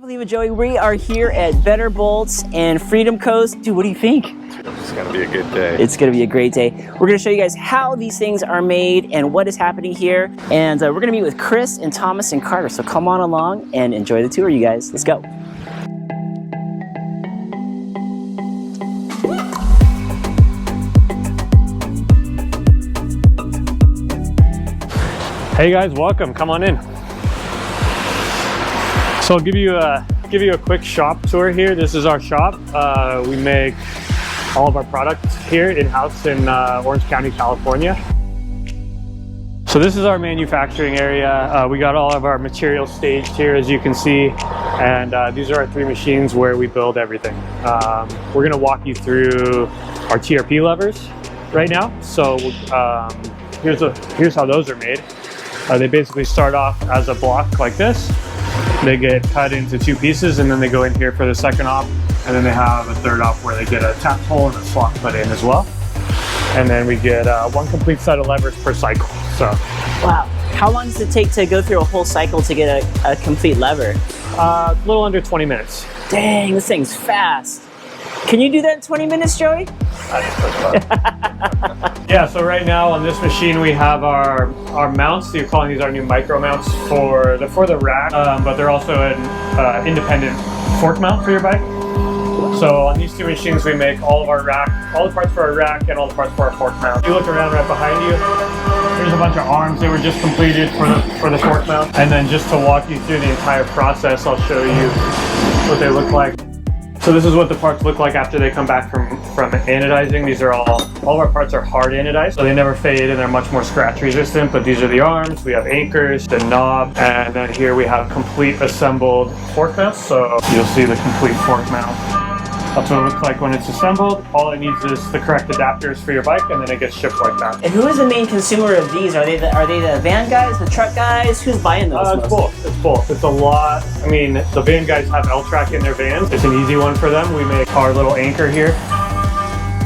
Believe it, Joey. We are here at Better Bolts and Freedom Coast. Dude, what do you think? It's going to be a good day. It's going to be a great day. We're going to show you guys how these things are made and what is happening here. And we're going to meet with Chris and Thomas and Carter. So come on along and enjoy the tour, you guys. Let's go. Hey guys, welcome. Come on in. So I'll give you a quick shop tour here. This is our shop. We make all of our products here in-house in Orange County, California. So this is our manufacturing area. We got all of our materials staged here, as you can see, and these are our 3 machines where we build everything. We're gonna walk you through our TRP levers right now. So here's how those are made. They basically start off as a block like this. They get cut into 2 pieces, and then they go in here for the second op, and then they have a third op where they get a tap hole and a slot put in as well. And then we get 1 complete set of levers per cycle. So, wow. How long does it take to go through a whole cycle to get a complete lever? A little under 20 minutes. Dang, this thing's fast. Can you do that in 20 minutes, Joey? Yeah, so right now on this machine we have our mounts. You're calling these our new micro mounts for the rack, but they're also an independent fork mount for your bike. So on these 2 machines we make all of our rack, all the parts for our rack and all the parts for our fork mount. If you look around right behind you, there's a bunch of arms that were just completed for the fork mount. And then just to walk you through the entire process, I'll show you what they look like. So this is what the parts look like after they come back from anodizing. These are all of our parts are hard anodized, so they never fade and they're much more scratch resistant. But these are the arms, we have anchors, the knob, and then here we have complete assembled fork mounts. So you'll see the complete fork mount. That's what it looks like when it's assembled. All it needs is the correct adapters for your bike, and then it gets shipped like that. And who is the main consumer of these? Are they the van guys, the truck guys? Who's buying those? It's both. It's both. It's a lot. I mean, the van guys have L-track in their vans. It's an easy one for them. We make our little anchor here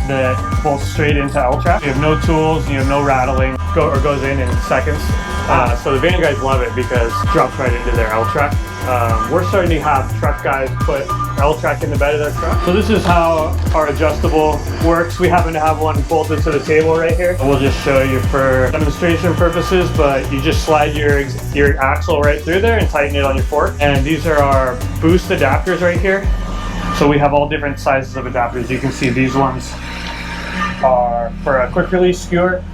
that bolts straight into L-track. You have no tools. You have no rattling. Goes in seconds. So the van guys love it because it drops right into their L-track. We're starting to have truck guys put L-track in the bed of their truck. So this is how our adjustable works. We happen to have one bolted to the table right here. We'll just show you for demonstration purposes, but you just slide your axle right through there and tighten it on your fork. And these are our boost adapters right here. So we have all different sizes of adapters. You can see these ones are for a quick release skewer.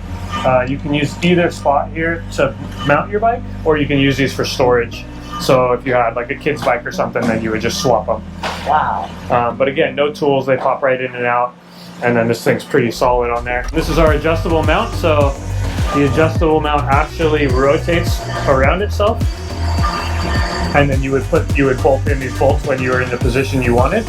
You can use either spot here to mount your bike, or you can use these for storage. So if you had like a kid's bike or something, then you would just swap them. Wow. But again, no tools, they pop right in and out, and then this thing's pretty solid on there. This is our adjustable mount, so the adjustable mount actually rotates around itself, and then you would bolt in these bolts when you were in the position you wanted.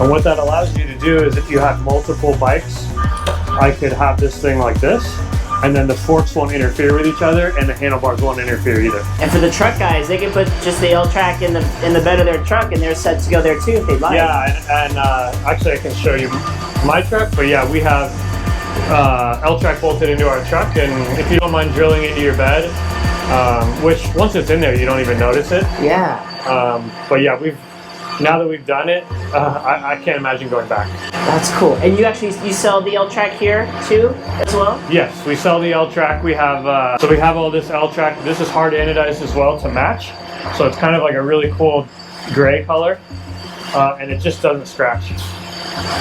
And what that allows you to do is if you have multiple bikes, I could have this thing like this, and then the forks won't interfere with each other and the handlebars won't interfere either. And for the truck guys, they can put just the L-track in the bed of their truck and they're set to go there too if they'd like. Yeah, and actually I can show you my truck, but yeah, we have L-track bolted into our truck, and if you don't mind drilling into your bed, which once it's in there you don't even notice it. Yeah. But yeah, now that we've done it, I can't imagine going back. That's cool. And you sell the L-track here too, as well? Yes, we sell the L-track. We have so we have all this L-track. This is hard anodized as well to match. So it's kind of like a really cool gray color, and it just doesn't scratch.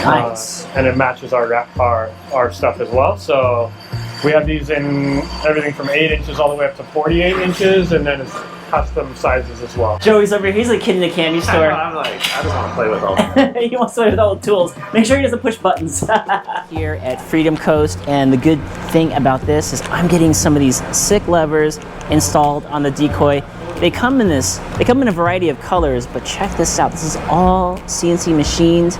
Nice. And it matches our stuff as well. So we have these in everything from 8 inches all the way up to 48 inches, and then it's custom sizes as well. Joey's over here. He's a kid in a candy store. I'm like, I just want to play with all of them. He wants to play with all the tools. Make sure he doesn't push buttons. Here at Freedom Coast, and the good thing about this is I'm getting some of these sick levers installed on the decoy. They come in a variety of colors, but check this out. This is all CNC machined,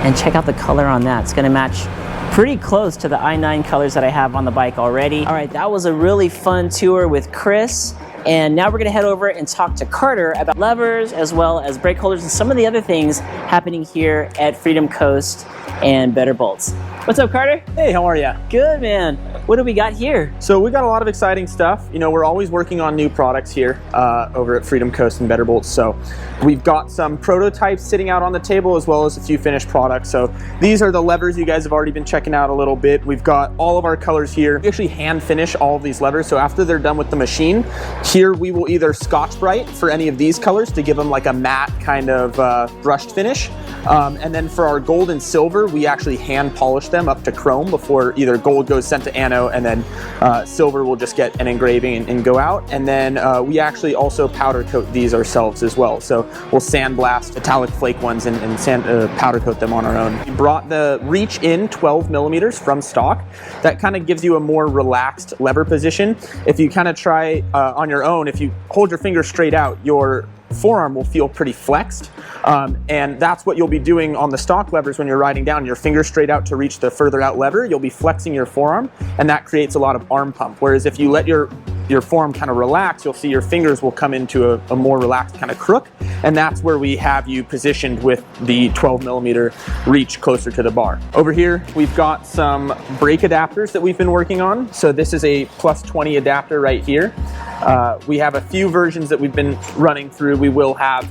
and check out the color on that. It's gonna match pretty close to the i9 colors that I have on the bike already. All right, that was a really fun tour with Chris. And now we're gonna head over and talk to Carter about levers as well as brake holders and some of the other things happening here at Freedom Coast and Better Bolts. What's up, Carter? Hey, how are ya? Good, man. What do we got here? So we got a lot of exciting stuff. You know, we're always working on new products here over at Freedom Coast and Better Bolts. So we've got some prototypes sitting out on the table as well as a few finished products. So these are the levers you guys have already been checking out a little bit. We've got all of our colors here. We actually hand finish all of these levers. So after they're done with the machine, here we will either Scotch-Brite for any of these colors to give them like a matte kind of brushed finish. And then for our gold and silver, we actually hand polish them up to chrome before either gold goes sent to ano, and then silver will just get an engraving and go out. And then we actually also powder coat these ourselves as well. So we'll sandblast metallic flake ones and powder coat them on our own. We brought the reach in 12 millimeters from stock. That kind of gives you a more relaxed lever position. If you kind of try on your own, if you hold your finger straight out, your forearm will feel pretty flexed, and that's what you'll be doing on the stock levers when you're riding down. Your finger straight out to reach the further out lever, you'll be flexing your forearm, and that creates a lot of arm pump. Whereas if you let your forearm kind of relax, you'll see your fingers will come into a more relaxed kind of crook, and that's where we have you positioned with the 12 millimeter reach closer to the bar. Over here, we've got some brake adapters that we've been working on. So this is a +20 adapter right here. We have a few versions that we've been running through. We will have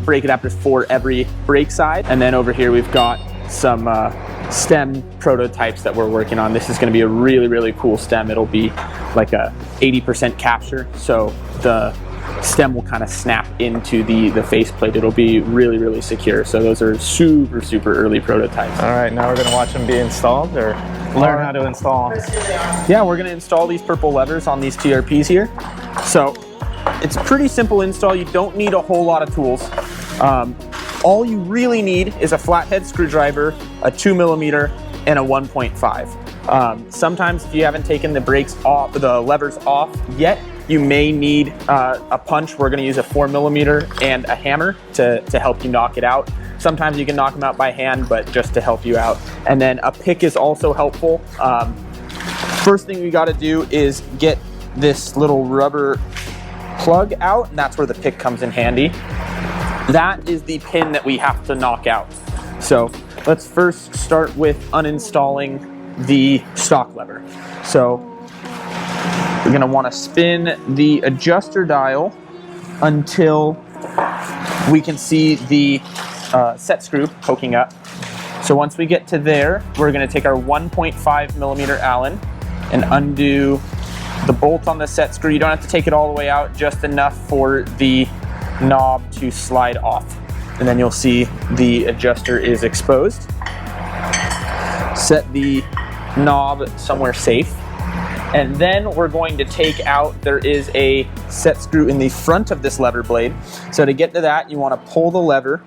brake adapters for every brake side. And then over here, we've got some stem prototypes that we're working on. This is going to be a really, really cool stem. It'll be like a 80% capture. So the stem will kind of snap into the faceplate. It'll be really, really secure. So those are super, super early prototypes. All right, now we're gonna watch them be installed or learn how to install them. Yeah, we're gonna install these purple levers on these TRPs here. So it's a pretty simple install. You don't need a whole lot of tools. All you really need is a flathead screwdriver, a 2 millimeter, and a 1.5. Sometimes if you haven't taken the brakes off, the levers off yet, you may need a punch. We're gonna use a 4 millimeter and a hammer to help you knock it out. Sometimes you can knock them out by hand, but just to help you out. And then a pick is also helpful. First thing we gotta do is get this little rubber plug out, and that's where the pick comes in handy. That is the pin that we have to knock out. So let's first start with uninstalling the stock lever. So we're gonna wanna spin the adjuster dial until we can see the set screw poking up. So once we get to there, we're gonna take our 1.5 millimeter Allen and undo the bolt on the set screw. You don't have to take it all the way out, just enough for the knob to slide off. And then you'll see the adjuster is exposed. Set the knob somewhere safe. And then we're going to take out, there is a set screw in the front of this lever blade. So to get to that, you want to pull the lever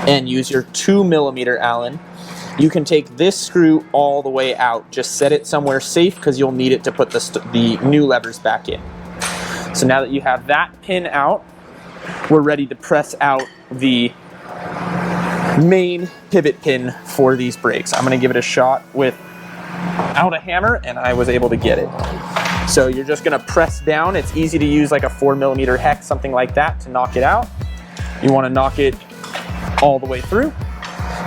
and use your 2 millimeter Allen. You can take this screw all the way out. Just set it somewhere safe because you'll need it to put the new levers back in. So now that you have that pin out, we're ready to press out the main pivot pin for these brakes. I'm going to give it a shot without a hammer, and I was able to get it. So you're just going to press down. It's easy to use like a 4 millimeter hex, something like that, to knock it out. You want to knock it all the way through,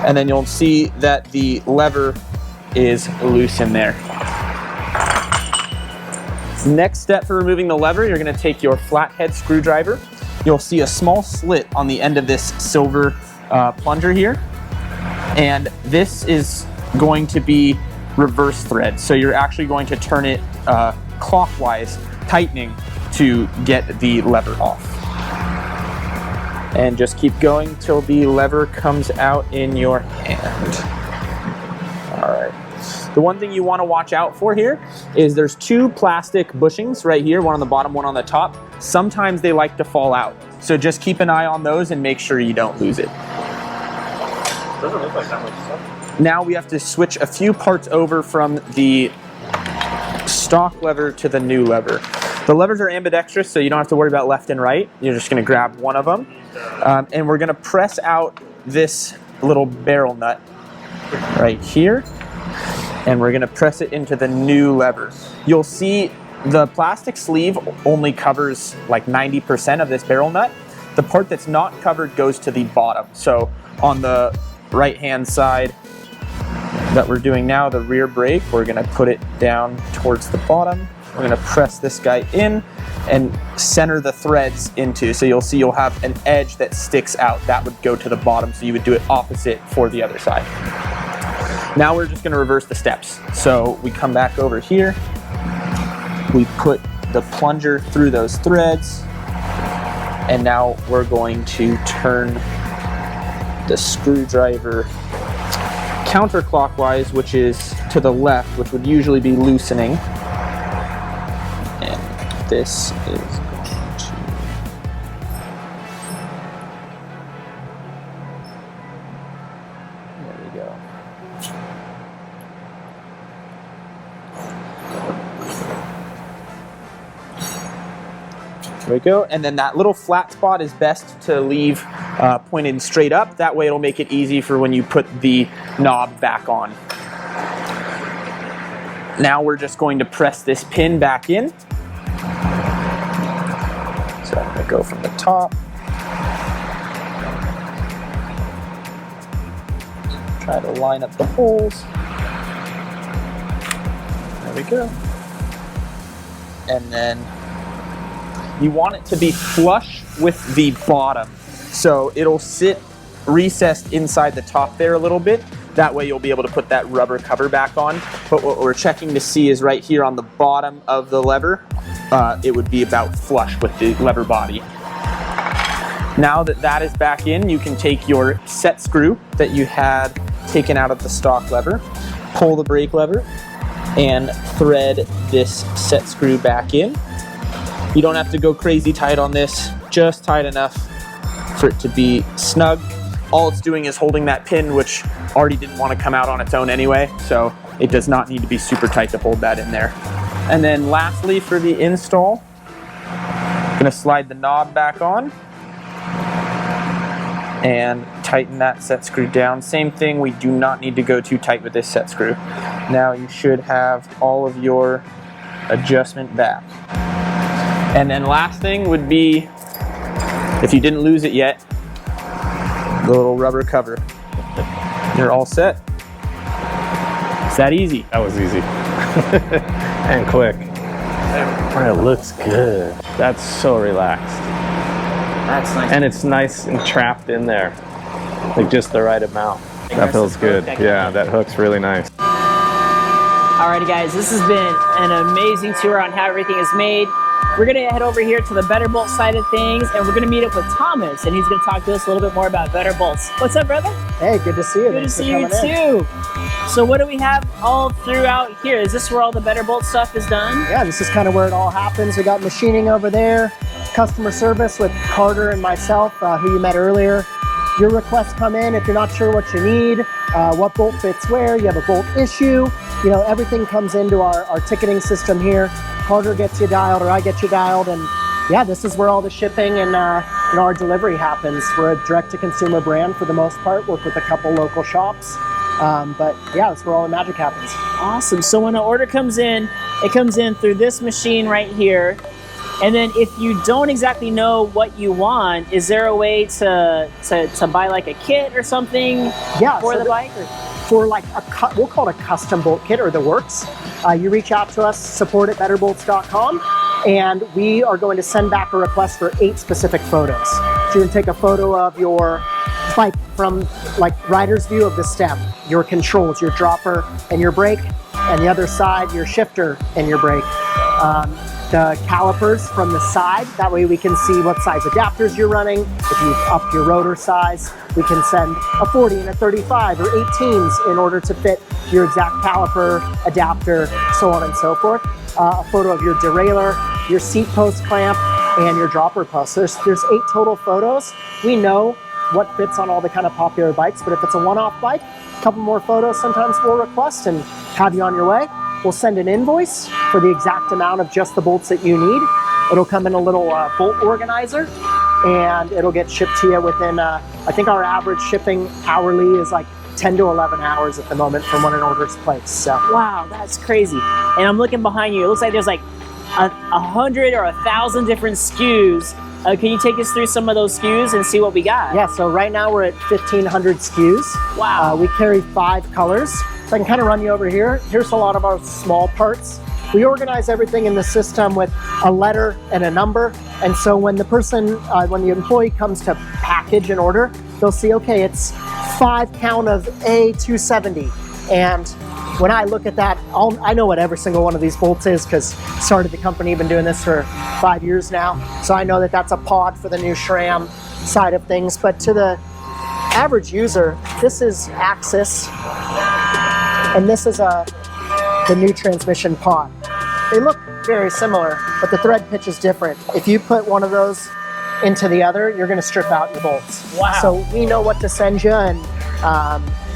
and then you'll see that the lever is loose in there. Next step for removing the lever, you're going to take your flathead screwdriver. You'll see a small slit on the end of this silver plunger here, and this is going to be reverse thread. So you're actually going to turn it clockwise, tightening to get the lever off. And just keep going till the lever comes out in your hand. All right. The one thing you want to watch out for here is there's two plastic bushings right here, one on the bottom, one on the top. Sometimes they like to fall out. So just keep an eye on those and make sure you don't lose it. Doesn't look like that much stuff. Now we have to switch a few parts over from the stock lever to the new lever. The levers are ambidextrous, so you don't have to worry about left and right. You're just going to grab one of them. And we're going to press out this little barrel nut right here. And we're going to press it into the new lever. You'll see the plastic sleeve only covers like 90% of this barrel nut. The part that's not covered goes to the bottom. So on the right hand side, that we're doing now, the rear brake, we're gonna put it down towards the bottom. We're gonna press this guy in and center the threads into, so you'll see you'll have an edge that sticks out. That would go to the bottom, so you would do it opposite for the other side. Now we're just gonna reverse the steps. So we come back over here, we put the plunger through those threads, and now we're going to turn the screwdriver counterclockwise, which is to the left, which would usually be loosening. And this is going to... There we go. There we go, and then that little flat spot is best to leave pointed straight up. That way it'll make it easy for when you put the knob back on. Now we're just going to press this pin back in. So I'm gonna go from the top. Try to line up the holes. There we go. And then you want it to be flush with the bottom. So it'll sit recessed inside the top there a little bit. That way you'll be able to put that rubber cover back on. But what we're checking to see is right here on the bottom of the lever, it would be about flush with the lever body. Now that that is back in, you can take your set screw that you had taken out of the stock lever, pull the brake lever, and thread this set screw back in. You don't have to go crazy tight on this, just tight enough for it to be snug. All it's doing is holding that pin, which already didn't want to come out on its own anyway, so it does not need to be super tight to hold that in there. And then lastly, for the install, I'm gonna slide the knob back on and tighten that set screw down. Same thing, we do not need to go too tight with this set screw. Now you should have all of your adjustment back. And then last thing would be, if you didn't lose it yet, the little rubber cover. You're all set. It's that easy. That was easy. And quick. It looks good. That's so relaxed. That's nice. And it's nice and trapped in there. Like just the right amount. That feels good. Yeah, that hook's really nice. Alrighty guys, this has been an amazing tour on how everything is made. We're gonna head over here to the Betterbolt side of things, and we're gonna meet up with Thomas, and he's gonna talk to us a little bit more about Betterbolts. What's up, brother? Hey, good to see you. Good to see you too. So what do we have all throughout here? Is this where all the Betterbolt stuff is done? Yeah, this is kind of where it all happens. We got machining over there, customer service with Carter and myself, who you met earlier. Your requests come in if you're not sure what you need, what bolt fits where, you have a bolt issue, you know, everything comes into our ticketing system here. Carter gets you dialed or I get you dialed, and yeah, this is where all the shipping and you know, our delivery happens. We're a direct-to-consumer brand for the most part, work with a couple local shops, but yeah, that's where all the magic happens. Awesome. So when an order comes in, it comes in through this machine right here. And then if you don't exactly know what you want, is there a way to buy like a kit or something for the bike? For like we'll call it a custom bolt kit or the works. You reach out to us, support@betterbolts.com, and we are going to send back a request for 8 specific photos. So you can take a photo of your bike from like rider's view of the stem, your controls, your dropper and your brake, and the other side, your shifter and your brake. The calipers from the side, that way we can see what size adapters you're running. If you've upped your rotor size, we can send a 40 and a 35 or 18s in order to fit your exact caliper, adapter, so on and so forth. A photo of your derailleur, your seat post clamp, and your dropper post. So there's 8 total photos. We know what fits on all the kind of popular bikes, but if it's a one-off bike, a couple more photos sometimes we'll request and have you on your way. We'll send an invoice for the exact amount of just the bolts that you need. It'll come in a little bolt organizer, and it'll get shipped to you within, I think our average shipping hourly is like 10 to 11 hours at the moment from when an order is placed. So. Wow, that's crazy. And I'm looking behind you. It looks like there's like 100 or 1,000 different SKUs. Can you take us through some of those SKUs and see what we got? Yeah, so right now we're at 1,500 SKUs. Wow. We carry 5 colors. So I can kind of run you over here. Here's a lot of our small parts. We organize everything in the system with a letter and a number. And so when the person, when the employee comes to package an order, they'll see, okay, it's 5 count of A270. And when I look at that, I know what every single one of these bolts is because started the company, been doing this for 5 years now. So I know that that's a pod for the new SRAM side of things. But to the average user, this is axis, and this is the new transmission pod. They look very similar, but the thread pitch is different. If you put one of those into the other, you're going to strip out your bolts. Wow. So we know what to send you, and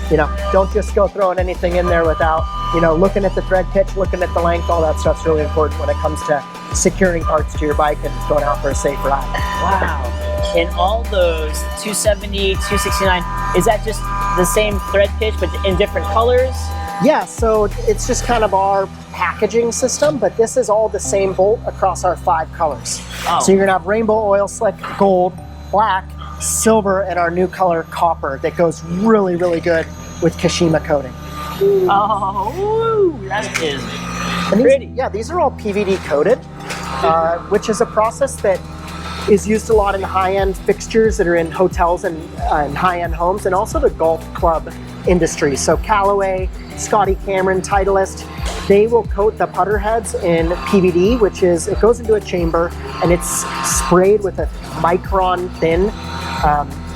you know, don't just go throwing anything in there without, you know, looking at the thread pitch, looking at the length. All that stuff's really important when it comes to securing parts to your bike and going out for a safe ride. Wow. And all those 270, 269, is that just the same thread pitch but in different colors? Yeah, so it's just kind of our packaging system, but this is all the same bolt across our 5 colors. Oh. So you're gonna have rainbow oil slick, gold, black, silver, and our new color copper that goes really, really good with Kashima coating. Oh, that is And pretty. these are all PVD coated, which is a process that is used a lot in high-end fixtures that are in hotels and high-end homes, and also the golf club industry. So Callaway, Scotty Cameron, Titleist, they will coat the putter heads in PVD, which is, it goes into a chamber and it's sprayed with a micron thin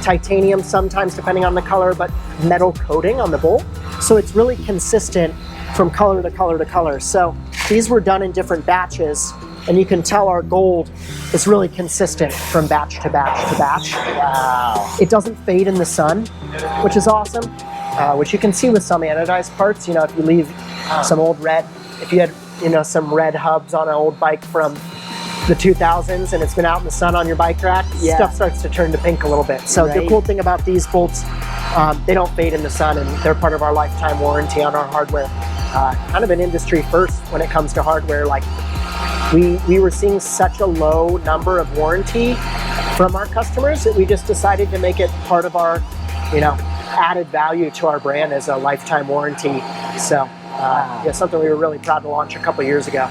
titanium, sometimes depending on the color, but metal coating on the bolt. So it's really consistent from color to color to color. So these were done in different batches, and you can tell our gold is really consistent from batch to batch to batch. Wow. It doesn't fade in the sun, which is awesome, which you can see with some anodized parts. You know, if you leave some old red, if you had, you know, some red hubs on an old bike from the 2000s and it's been out in the sun on your bike rack, stuff starts to turn to pink a little bit. So the cool thing about these bolts, they don't fade in the sun, and they're part of our lifetime warranty on our hardware. Kind of an industry first when it comes to hardware. Like we were seeing such a low number of warranty from our customers that we just decided to make it part of our, you know, added value to our brand as a lifetime warranty. So yeah, something we were really proud to launch a couple years ago.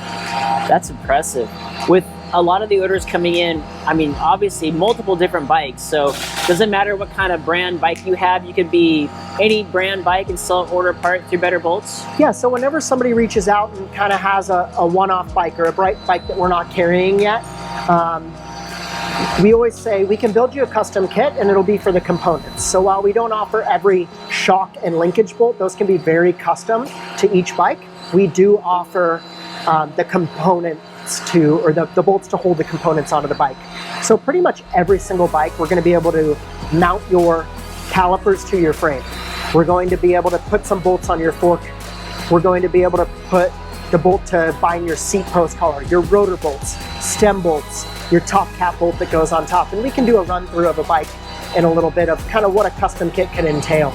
That's impressive. With a lot of the orders coming in, I mean, obviously multiple different bikes, so doesn't matter what kind of brand bike you have, you could be any brand bike and still order a part through Better Bolts? Yeah, so whenever somebody reaches out and kind of has a one-off bike or a bright bike that we're not carrying yet, we always say we can build you a custom kit and it'll be for the components. So while we don't offer every shock and linkage bolt, those can be very custom to each bike, we do offer the components to, or the bolts to hold the components onto the bike. So pretty much every single bike, we're going to be able to mount your calipers to your frame. We're going to be able to put some bolts on your fork. We're going to be able to put the bolt to bind your seat post collar, your rotor bolts, stem bolts, your top cap bolt that goes on top. And we can do a run through of a bike in a little bit of kind of what a custom kit can entail.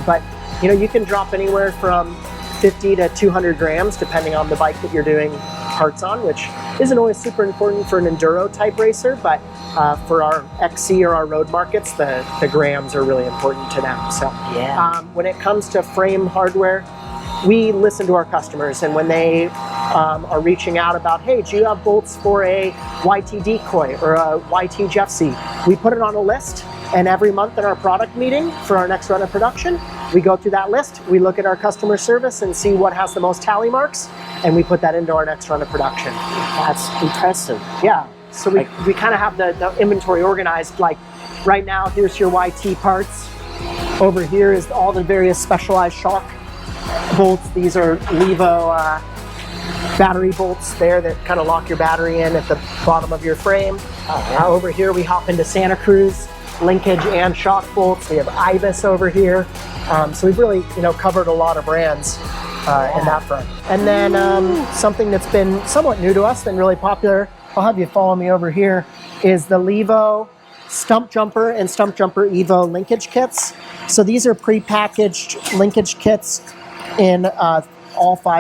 But you know, you can drop anywhere from 50 to 200 grams depending on the bike that you're doing parts on, which isn't always super important for an enduro type racer, but for our XC or our road markets, the grams are really important to them. So when it comes to frame hardware, we listen to our customers, and when they are reaching out about, hey, do you have bolts for a YT decoy or a YT Jeffsy? We put it on a list, and every month in our product meeting for our next run of production, we go through that list, we look at our customer service and see what has the most tally marks, and we put that into our next run of production. That's impressive. Yeah, so we kind of have the inventory organized. Like right now, here's your YT parts. Over here is all the various specialized shock bolts. These are Levo battery bolts there that kind of lock your battery in at the bottom of your frame. Over here we hop into Santa Cruz, linkage and shock bolts. We have Ibis over here. So we've really, you know, covered a lot of brands in that front. And then something that's been somewhat new to us and really popular, I'll have you follow me over here, is the Levo Stump Jumper and Stump Jumper Evo linkage kits. So these are pre-packaged linkage kits in all 5